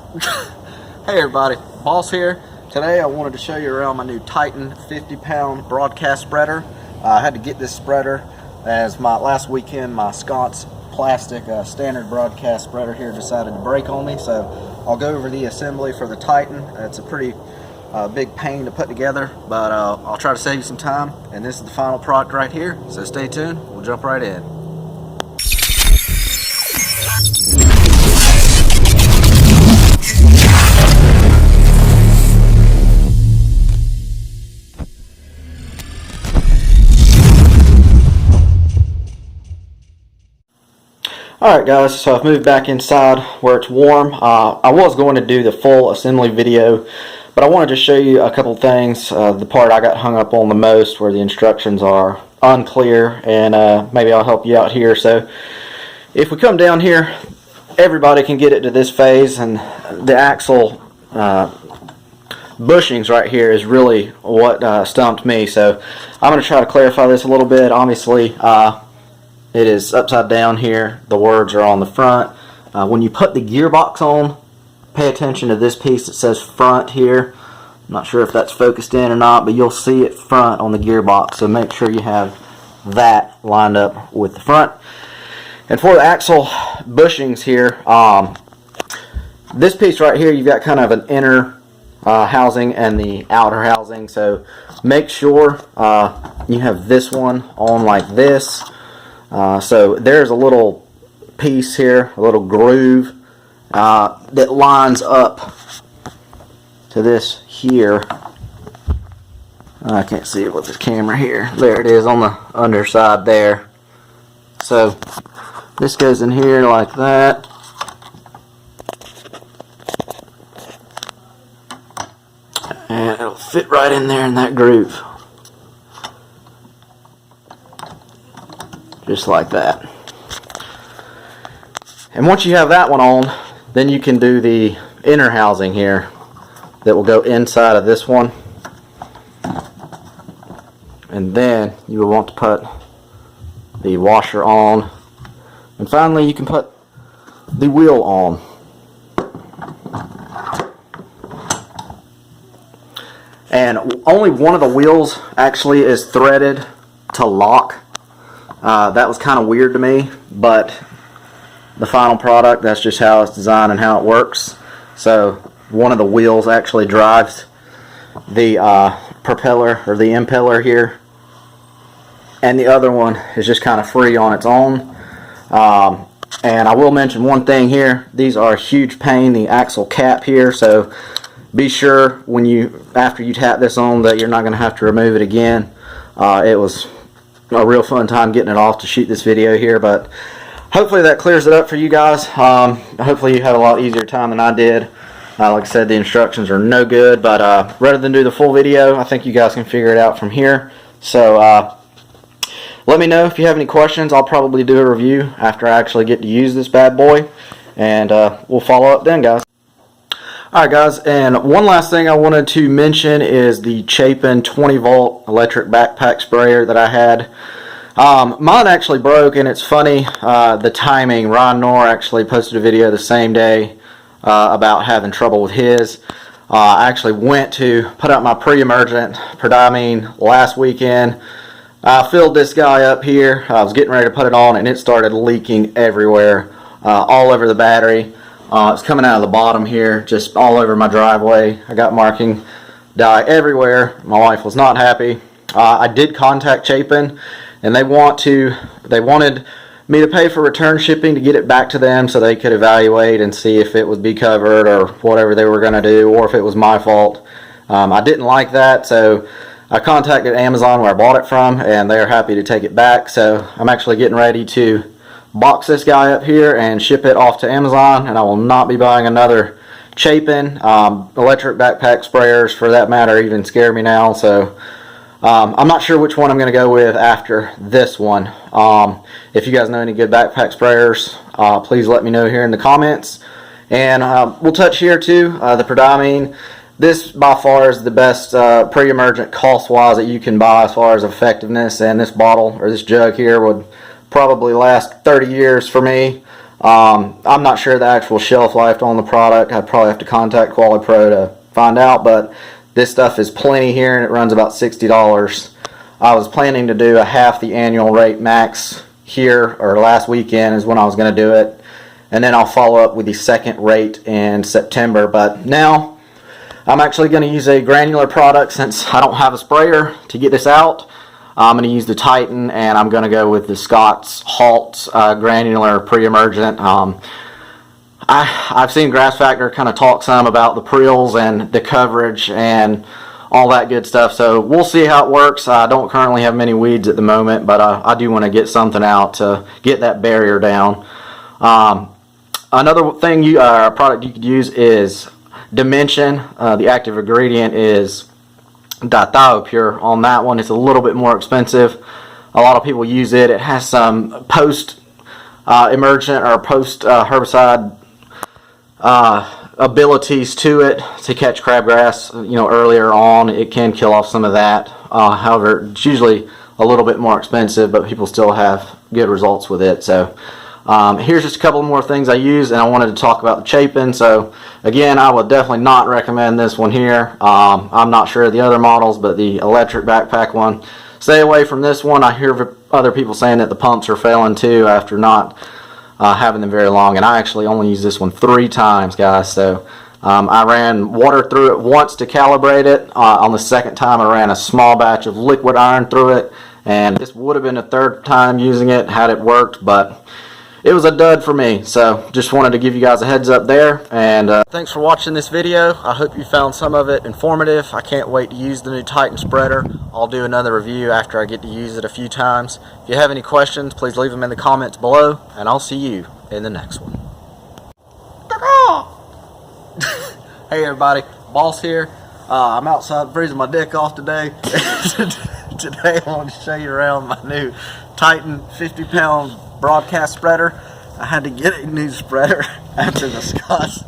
Hey everybody, Boss here. Today I wanted to show you around my new Titan 50-pound broadcast spreader. I had to get this spreader as last weekend my Scott's plastic standard broadcast spreader here decided to break on me. So I'll go over the assembly for the Titan. It's a pretty big pain to put together, but I'll try to save you some time. And this is the final product right here, so stay tuned. We'll jump right in. Alright guys, so I've moved back inside where it's warm. I was going to do the full assembly video, but I wanted to show you a couple things. The part I got hung up on the most, where the instructions are unclear, and maybe I'll help you out here. So if we come down here, everybody can get it to this phase, and the axle bushings right here is really what stumped me. So I'm going to try to clarify this a little bit. Obviously, it is upside down here. The words are on the front. When you put the gearbox on, pay attention to this piece that says front here. I'm not sure if that's focused in or not, but you'll see it front on the gearbox. So make sure you have that lined up with the front. And for the axle bushings here, this piece right here, you've got kind of an inner housing and the outer housing. So make sure you have this one on like this. So there's a little piece here, a little groove that lines up to this here. I can't see it with this camera here. There it is on the underside there. So this goes in here like that. And it'll fit right in there in that groove. Just like that. And once you have that one on, then you can do the inner housing here that will go inside of this one. And then you will want to put the washer on. And finally you can put the wheel on. And only one of the wheels actually is threaded to lock. That was kind of weird to me, but the final product, that's just how it's designed and how it works. So one of the wheels actually drives the propeller or the impeller here, and the other one is just kind of free on its own. And I will mention one thing here. These are a huge pain, the axle cap here, so be sure after you tap this on that you're not going to have to remove it again. It was a real fun time getting it off to shoot this video here, but hopefully that clears it up for you guys. Hopefully you had a lot easier time than I did. Like I said, the instructions are no good, but rather than do the full video, I think you guys can figure it out from here. So let me know if you have any questions. I'll probably do a review after I actually get to use this bad boy, and we'll follow up then, guys. Alright guys, and one last thing I wanted to mention is the Chapin 20 volt electric backpack sprayer that I had. Mine actually broke, and it's funny, the timing. Ryan Knorr actually posted a video the same day about having trouble with his. I actually went to put out my pre-emergent prodiamine last weekend. I filled this guy up here. I was getting ready to put it on, and it started leaking everywhere, all over the battery. It's coming out of the bottom here, just all over my driveway. I got marking dye everywhere. My wife was not happy. I did contact Chapin, and they wanted me to pay for return shipping to get it back to them so they could evaluate and see if it would be covered or whatever they were going to do, or if it was my fault. I didn't like that, so I contacted Amazon where I bought it from, and they are happy to take it back. So I'm actually getting ready to box this guy up here and ship it off to Amazon, and I will not be buying another Chapin. Electric backpack sprayers, for that matter, even scare me now. So I'm not sure which one I'm going to go with after this one. If you guys know any good backpack sprayers, please let me know here in the comments. And we'll touch here too, the prodiamine. This by far is the best pre-emergent cost-wise that you can buy as far as effectiveness, and this bottle or this jug here would probably last 30 years for me. I'm not sure the actual shelf life on the product. I'd probably have to contact Quali Pro to find out, but this stuff is plenty here, and it runs about $60. I was planning to do a half the annual rate max here, or last weekend is when I was going to do it, and then I'll follow up with the second rate in September. But now I'm actually going to use a granular product since I don't have a sprayer to get this out. I'm going to use the Titan, and I'm going to go with the Scott's Halt granular pre-emergent. I've seen Grass Factor kind of talk some about the preels and the coverage and all that good stuff, so we'll see how it works. I don't currently have many weeds at the moment, but I do want to get something out to get that barrier down. Another thing product you could use is Dimension. The active ingredient is dithiopure. On that one, it's a little bit more expensive. A lot of people use it. It has some post emergent or post herbicide abilities to it to catch crabgrass. Earlier on, it can kill off some of that. However, it's usually a little bit more expensive, but people still have good results with it. So here's just a couple more things I use, and I wanted to talk about the Chapin. So again, I would definitely not recommend this one here. I'm not sure of the other models, but the electric backpack one, stay away from this one. I hear other people saying that the pumps are failing too after not having them very long, and I actually only used this one 3 times, guys. So I ran water through it once to calibrate it. On the second time, I ran a small batch of liquid iron through it, and this would have been the 3rd time using it had it worked, but it was a dud for me. So just wanted to give you guys a heads up there, and thanks for watching this video. I hope you found some of it informative. I can't wait to use the new Titan spreader. I'll do another review after I get to use it a few times. If you have any questions, please leave them in the comments below, and I'll see you in the next one. Hey everybody, Boss here. I'm outside freezing my dick off today. Today I want to show you around my new Titan 50-pound broadcast spreader. I had to get a new spreader after the Scott's.